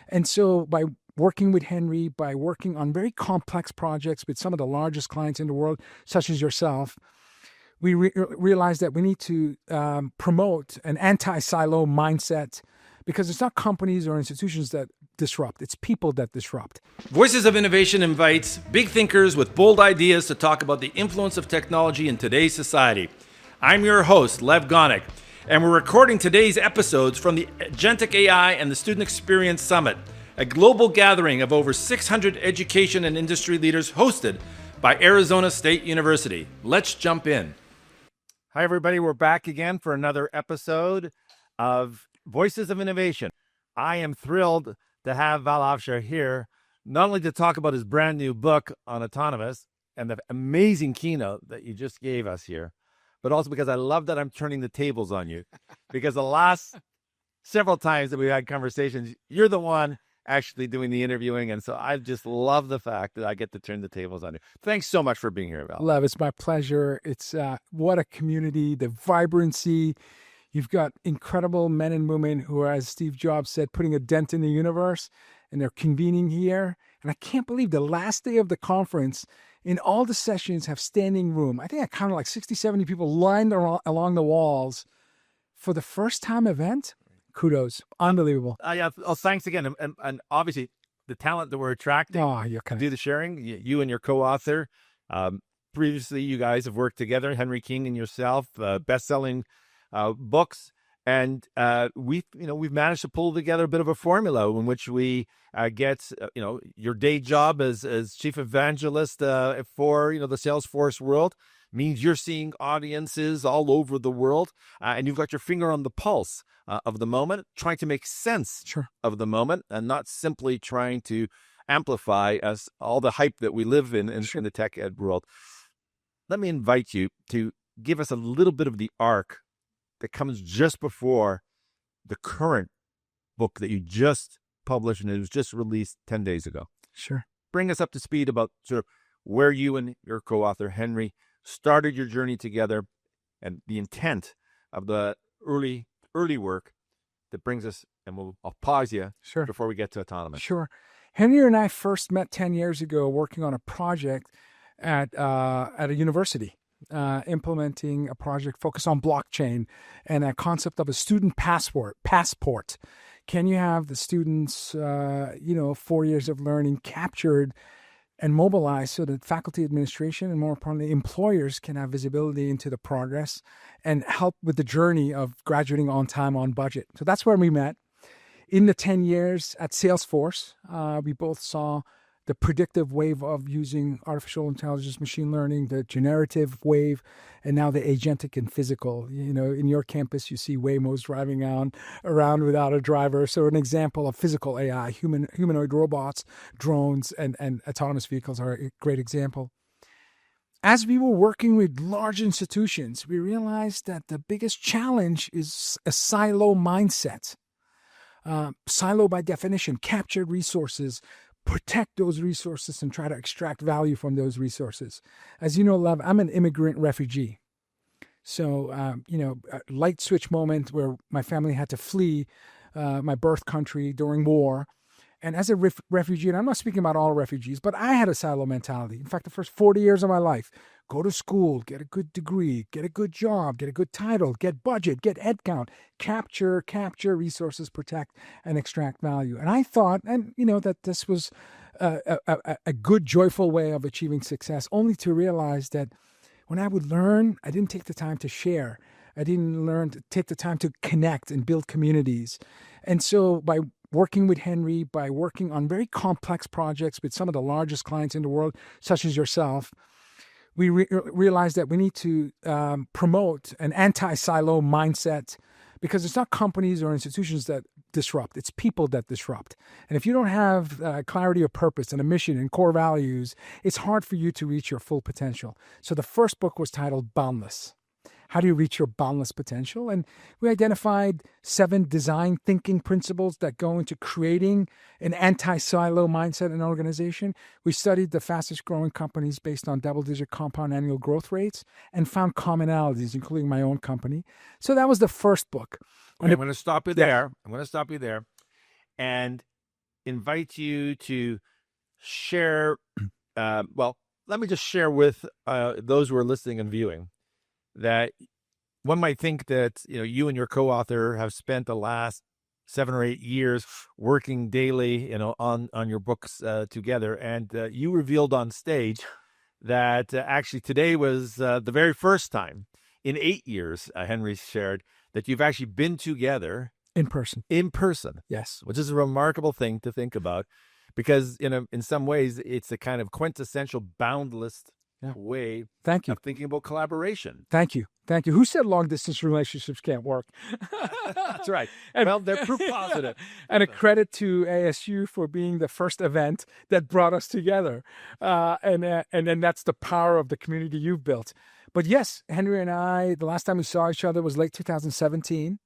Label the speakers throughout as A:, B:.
A: And so by working with Henry, by working on very complex projects with some of the largest clients in the world, such as yourself, we realized that we need to promote an anti-silo mindset, because it's not companies or institutions that disrupt, it's people that disrupt.
B: Voices of Innovation invites big thinkers with bold ideas to talk about the influence of technology in today's society. I'm your host, Lev Gonick, and we're recording today's episodes from the Agentic AI and the Student Experience Summit, a global gathering of over 600 education and industry leaders hosted by Arizona State University. Let's jump in. Hi, everybody. We're back again for another episode of Voices of Innovation. I am thrilled to have Vala Afshar here, not only to talk about his brand new book on autonomous and the amazing keynote that you just gave us here, but also because I love that I'm turning the tables on you. Because the last several times that we've had conversations, you're the one actually doing the interviewing. And so I just love the fact that I get to turn the tables on you. Thanks so much for being here, Val.
A: Lev, it's my pleasure. It's what a community, the vibrancy. You've got incredible men and women who are, as Steve Jobs said, putting a dent in the universe, and they're convening here. And I can't believe the last day of the conference, in all the sessions, have standing room. I think I counted like 60, 70 people lined along the walls for the first time event. Kudos. Unbelievable.
B: Yeah. Oh, thanks again. And obviously, the talent that we're attracting to do the sharing, you and your co-author. Previously, you guys have worked together, Henry King and yourself, bestselling books. And we've managed to pull together a bit of a formula in which we get, your day job as Chief Evangelist for, the Salesforce world means you're seeing audiences all over the world, and you've got your finger on the pulse of the moment, trying to make sense of the moment, and not simply trying to amplify us all the hype that we live in the tech ed world. Let me invite you to give us a little bit of the arc that comes just before the current book that you just published, and it was just released 10 days ago.
A: Sure. Bring
B: Bring us up to speed about sort of where you and your co-author, Henry, started your journey together and the intent of the early work that brings us, and I'll pause you before we get to autonomous.
A: Sure. Henry and I first met 10 years ago working on a project at a university, implementing a project focused on blockchain and a concept of a student passport. Can you have the students, 4 years of learning captured and mobilized so that faculty, administration, and more importantly, employers can have visibility into the progress and help with the journey of graduating on time, on budget. So that's where we met. In the 10 years at Salesforce, we both saw the predictive wave of using artificial intelligence, machine learning, the generative wave, and now the agentic and physical. In your campus, you see Waymos driving around without a driver. So an example of physical AI, humanoid robots, drones, and autonomous vehicles are a great example. As we were working with large institutions, we realized that the biggest challenge is a silo mindset. Silo by definition, capture resources, protect those resources, and try to extract value from those resources. As you know, Lev, I'm an immigrant refugee. So, a light switch moment where my family had to flee my birth country during war. And as a refugee, and I'm not speaking about all refugees, but I had a silo mentality. In fact, the first 40 years of my life, go to school, get a good degree, get a good job, get a good title, get budget, get headcount, capture resources, protect, and extract value. And I thought, that this was a good, joyful way of achieving success, only to realize that when I would learn, I didn't take the time to share. I didn't learn to take the time to connect and build communities. And so by working with Henry, by working on very complex projects with some of the largest clients in the world, such as yourself, we realized that we need to promote an anti-silo mindset, because it's not companies or institutions that disrupt, it's people that disrupt. And if you don't have clarity of purpose and a mission and core values, it's hard for you to reach your full potential. So the first book was titled Boundless. How do you reach your boundless potential? And we identified 7 design thinking principles that go into creating an anti-silo mindset in an organization. We studied the fastest growing companies based on double-digit compound annual growth rates and found commonalities, including my own company. So that was the first book.
B: Okay, I'm going to stop you there. I'm going to stop you there. And
C: invite you to share. Well, let me just share with those who are listening and viewing that one might think that you and your co-author have spent the last 7 or 8 years working daily, on your books together, and you revealed on stage that actually today was the very first time in 8 years, Henry shared, that you've actually been together
A: In person. Yes.
C: which is a remarkable thing to think about, because in some ways it's a kind of quintessential boundless way
A: Thank you.
C: of thinking about collaboration.
A: Thank you. Who said long distance relationships can't work?
C: That's right. Well, they're proof positive.
A: And a credit to ASU for being the first event that brought us together. And then that's the power of the community you've built. But yes, Henry and I, the last time we saw each other was late 2017.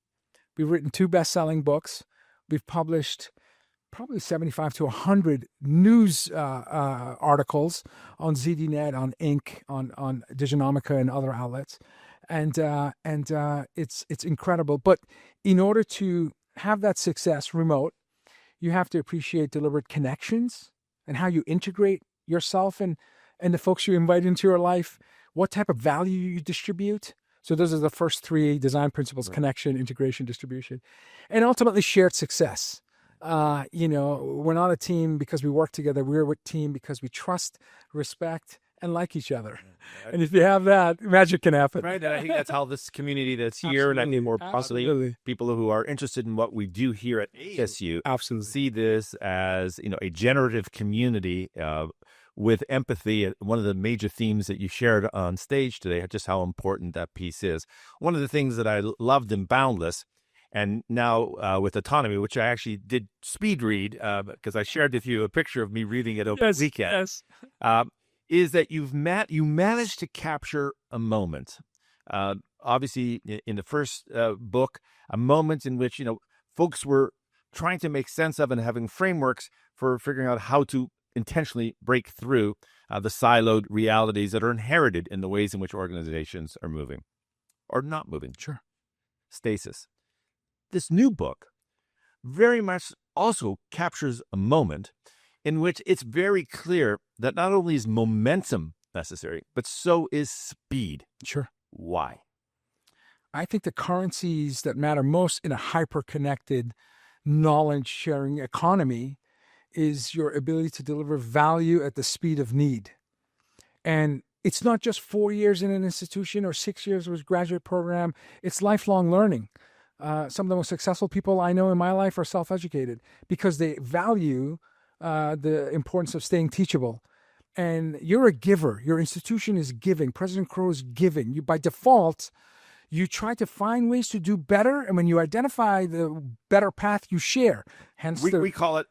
A: We've written 2 best-selling books. We've published probably 75 to 100 news articles on ZDNet, on Inc., on Diginomica and other outlets. And it's incredible. But in order to have that success remote, you have to appreciate deliberate connections and how you integrate yourself and the folks you invite into your life, what type of value you distribute. So those are the first 3 design principles: connection, integration, distribution, and ultimately shared success. We're not a team because we work together. We're a team because we trust, respect, and like each other. And if you have that, magic can happen.
C: Right. And I think that's how this community that's here, and I mean more possibly people who are interested in what we do here at ASU, see this as a generative community with empathy. One of the major themes that you shared on stage today, just how important that piece is. One of the things that I loved in Boundless, and now with Autonomy, which I actually did speed read because I shared with you a picture of me reading it over the weekend, is that you managed to capture a moment. Obviously, in the first book, a moment in which folks were trying to make sense of and having frameworks for figuring out how to intentionally break through the siloed realities that are inherited in the ways in which organizations are moving or not moving.
A: Sure.
C: Stasis. This new book very much also captures a moment in which it's very clear that not only is momentum necessary, but so is speed.
A: Sure.
C: Why?
A: I think the currencies that matter most in a hyper-connected, knowledge-sharing economy is your ability to deliver value at the speed of need. And it's not just 4 years in an institution or 6 years with a graduate program. It's lifelong learning. Some of the most successful people I know in my life are self-educated because they value the importance of staying teachable. And you're a giver. Your institution is giving. President Crow is giving. You, by default, you try to find ways to do better. And when you identify the better path, you share. Hence,
C: we call it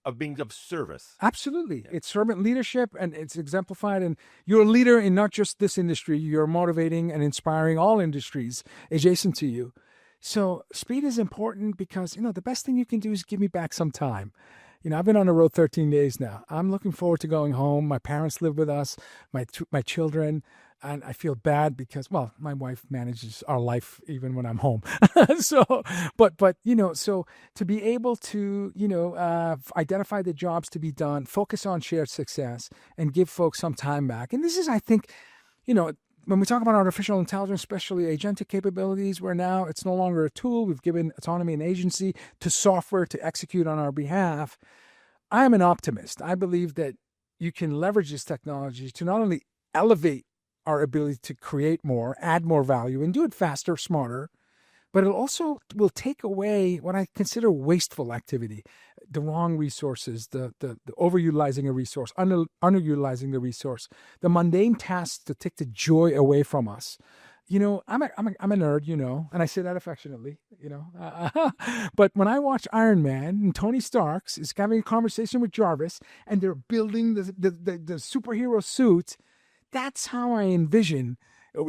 C: of being of service.
A: Absolutely. Yeah. It's servant leadership, and it's exemplified. And you're a leader in not just this industry. You're motivating and inspiring all industries adjacent to you. So speed is important because, the best thing you can do is give me back some time. I've been on the road 13 days now. I'm looking forward to going home. My parents live with us, my children, and I feel bad because, my wife manages our life even when I'm home. So to be able to, identify the jobs to be done, focus on shared success, and give folks some time back. And this is, I think, when we talk about artificial intelligence, especially agentic capabilities, where now it's no longer a tool, we've given autonomy and agency to software to execute on our behalf. I am an optimist. I believe that you can leverage this technology to not only elevate our ability to create more, add more value, and do it faster, smarter, but it also will take away what I consider wasteful activity, the wrong resources, the overutilizing a resource, underutilizing the resource, the mundane tasks to take the joy away from us. I'm a nerd, and I say that affectionately, but when I watch Iron Man and Tony Stark is having a conversation with Jarvis and they're building the superhero suit, that's how I envision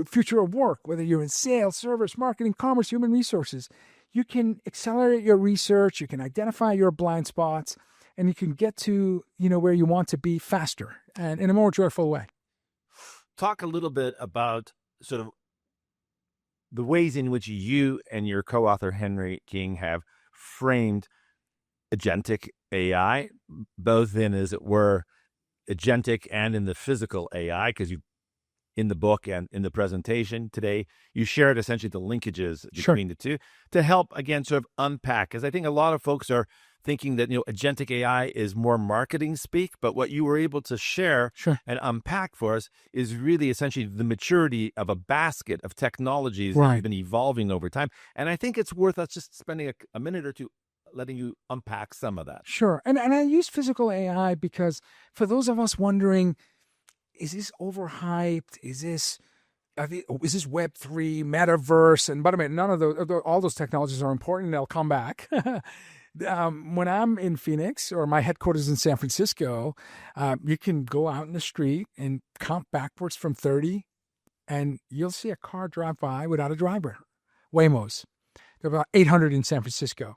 A: future of work, whether you're in sales, service, marketing, commerce, human resources. You can accelerate your research, you can identify your blind spots, and you can get to, where you want to be faster and in a more joyful way.
C: Talk a little bit about sort of the ways in which you and your co-author Henry King have framed agentic AI, both in, as it were, agentic and in the physical AI, because you, in the book and in the presentation today, you shared essentially the linkages between the two to help, again, sort of unpack. Because I think a lot of folks are thinking that, agentic AI is more marketing speak, but what you were able to share and unpack for us is really essentially the maturity of a basket of technologies that have been evolving over time. And I think it's worth us just spending a minute or two letting you unpack some of that.
A: Sure. And I use physical AI because for those of us wondering, is this overhyped? Is this Web3, metaverse? And by the way, none of all those technologies are important. They'll come back. When I'm in Phoenix or my headquarters in San Francisco, you can go out in the street and count backwards from 30, and you'll see a car drive by without a driver. Waymos. There are about 800 in San Francisco.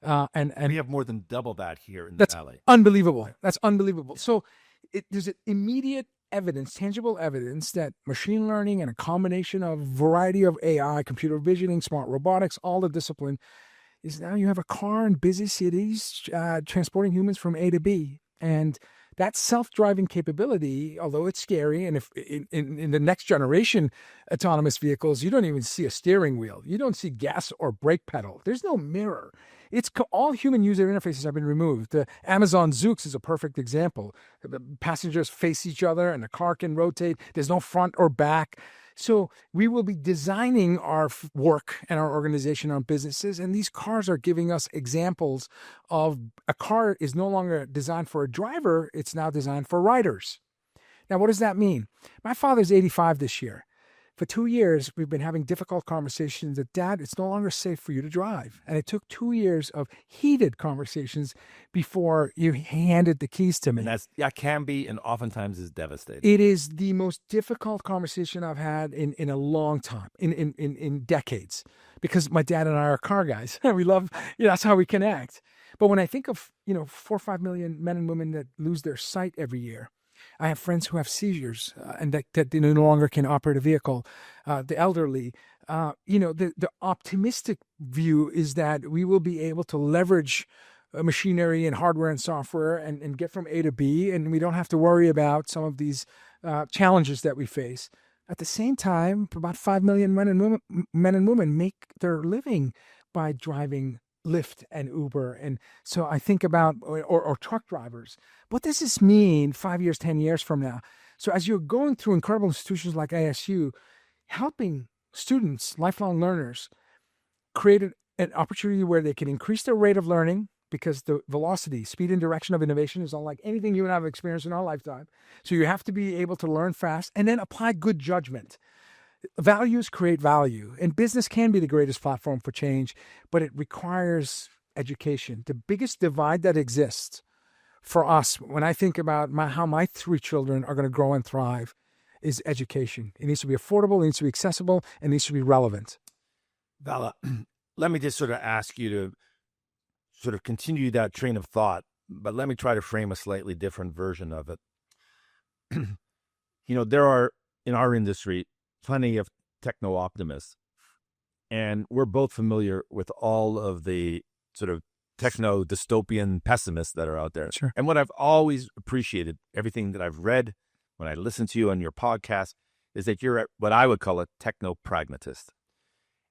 A: And
C: we have more than double that here in the Valley.
A: Unbelievable. That's unbelievable. So there's an immediate evidence, tangible evidence that machine learning and a combination of variety of AI, computer visioning, smart robotics, all the discipline, is now you have a car in busy cities transporting humans from A to B. And that self-driving capability, although it's scary, and if in the next generation autonomous vehicles, you don't even see a steering wheel. You don't see gas or brake pedal. There's no mirror. All human user interfaces have been removed. The Amazon Zoox is a perfect example. The passengers face each other and the car can rotate. There's no front or back. So we will be designing our work and our organization, our businesses, and these cars are giving us examples of a car is no longer designed for a driver, it's now designed for riders. Now, what does that mean? My father's 85 this year. For 2 years, we've been having difficult conversations that, Dad, it's no longer safe for you to drive. And it took 2 years of heated conversations before you handed the keys to me.
C: And that can be, and oftentimes is devastating.
A: It is the most difficult conversation I've had in a long time, in decades, because my dad and I are car guys. We love, that's how we connect. But when I think of, 4 or 5 million men and women that lose their sight every year, I have friends who have seizures and that they no longer can operate a vehicle. The elderly, the optimistic view is that we will be able to leverage machinery and hardware and software and get from A to B, and we don't have to worry about some of these challenges that we face. At the same time, about 5 million men and women make their living by driving Lyft and Uber. And so I think about, or truck drivers, what does this mean 5 years, 10 years from now? So as you're going through incredible institutions like ASU, helping students, lifelong learners, create an opportunity where they can increase their rate of learning because the velocity, speed, and direction of innovation is unlike anything you and I have experienced in our lifetime. So you have to be able to learn fast and then apply good judgment. Values create value, and business can be the greatest platform for change, but it requires education. The biggest divide that exists for us, when I think about how my 3 children are going to grow and thrive, is education. It needs to be affordable, it needs to be accessible, and it needs to be relevant.
C: Vala, let me just sort of ask you to sort of continue that train of thought, but let me try to frame a slightly different version of it. There are, in our industry, plenty of techno-optimists, and we're both familiar with all of the sort of techno-dystopian pessimists that are out there.
A: Sure.
C: And what I've always appreciated, everything that I've read, when I listen to you on your podcast, is that you're what I would call a techno-pragmatist.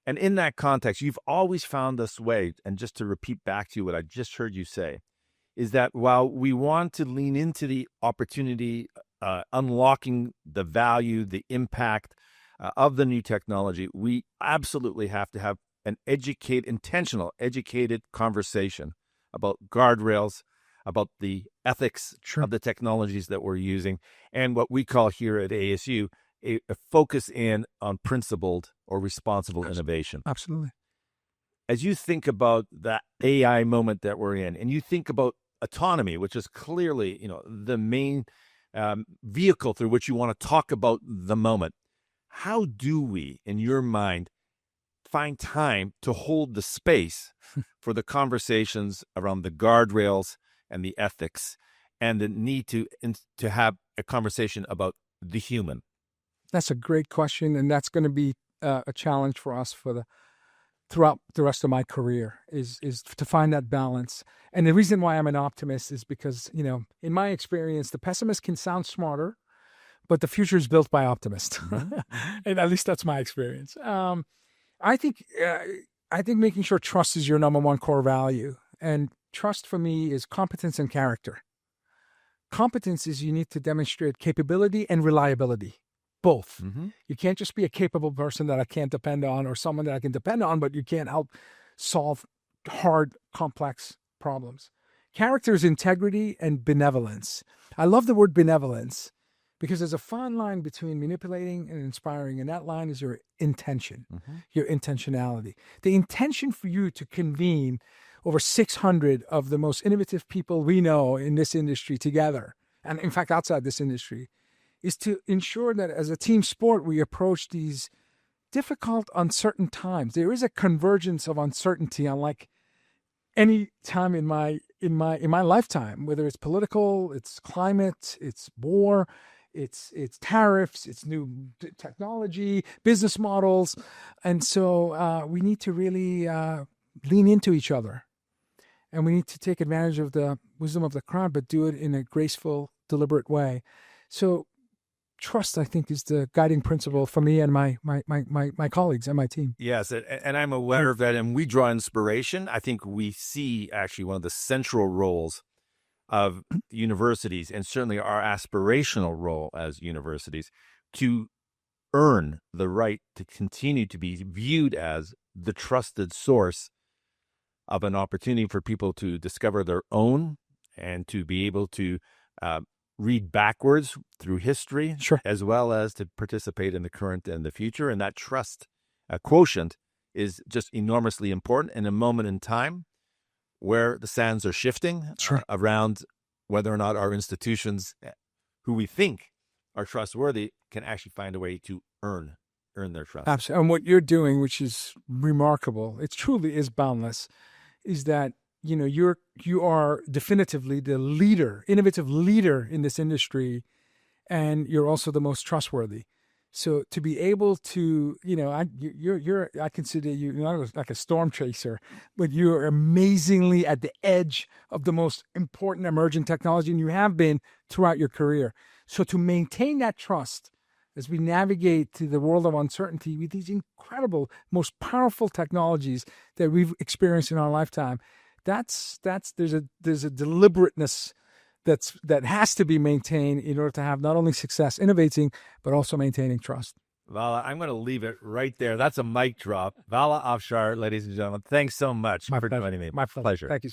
C: And in that context, you've always found this way, and just to repeat back to you what I just heard you say, is that while we want to lean into the opportunity, unlocking the value, the impact of the new technology, we absolutely have to have an intentional, educated conversation about guardrails, about the ethics of the technologies that we're using, and what we call here at ASU a focus in on principled or responsible innovation.
A: Absolutely.
C: As you think about that AI moment that we're in, and you think about autonomy, which is clearly, the main vehicle through which you want to talk about the moment, how do we, in your mind, find time to hold the space for the conversations around the guardrails and the ethics and the need to have a conversation about the human?
A: That's a great question, and that's going to be a challenge for us for the throughout the rest of my career is to find that balance. And the reason why I'm an optimist is because, in my experience, the pessimist can sound smarter, but the future is built by optimists. And at least that's my experience. I think making sure trust is your number one core value. And trust for me is competence and character. Competence is you need to demonstrate capability and reliability. Both. You can't just be a capable person that I can't depend on or someone that I can depend on, but you can't help solve hard, complex problems. Character is integrity and benevolence. I love the word benevolence because there's a fine line between manipulating and inspiring, and that line is your intention, your intentionality. The intention for you to convene over 600 of the most innovative people we know in this industry together, and in fact outside this industry, is to ensure that as a team sport, we approach these difficult, uncertain times. There is a convergence of uncertainty unlike any time in my lifetime, whether it's political, it's climate, it's war, it's tariffs, it's new technology, business models. And so we need to really lean into each other. And we need to take advantage of the wisdom of the crowd, but do it in a graceful, deliberate way. So trust, I think, is the guiding principle for me and my colleagues and my team.
C: Yes, and I'm aware of that, and we draw inspiration. I think we see actually one of the central roles of universities, and certainly our aspirational role as universities, to earn the right to continue to be viewed as the trusted source of an opportunity for people to discover their own and to be able to read backwards through history, as well as to participate in the current and the future. And that trust quotient is just enormously important in a moment in time where the sands are shifting around whether or not our institutions, who we think are trustworthy, can actually find a way to earn their trust.
A: Absolutely. And what you're doing, which is remarkable, it truly is boundless, is that you are definitively the leader, innovative leader in this industry, and you're also the most trustworthy. So to be able to, I consider you not like a storm chaser, but you're amazingly at the edge of the most important emerging technology, and you have been throughout your career. So to maintain that trust as we navigate to the world of uncertainty with these incredible, most powerful technologies that we've experienced in our lifetime, there's a deliberateness that has to be maintained in order to have not only success innovating, but also maintaining trust.
C: Vala, I'm going to leave it right there. That's a mic drop. Vala Afshar, ladies and gentlemen, thanks so much for joining me.
A: My pleasure. Thank you.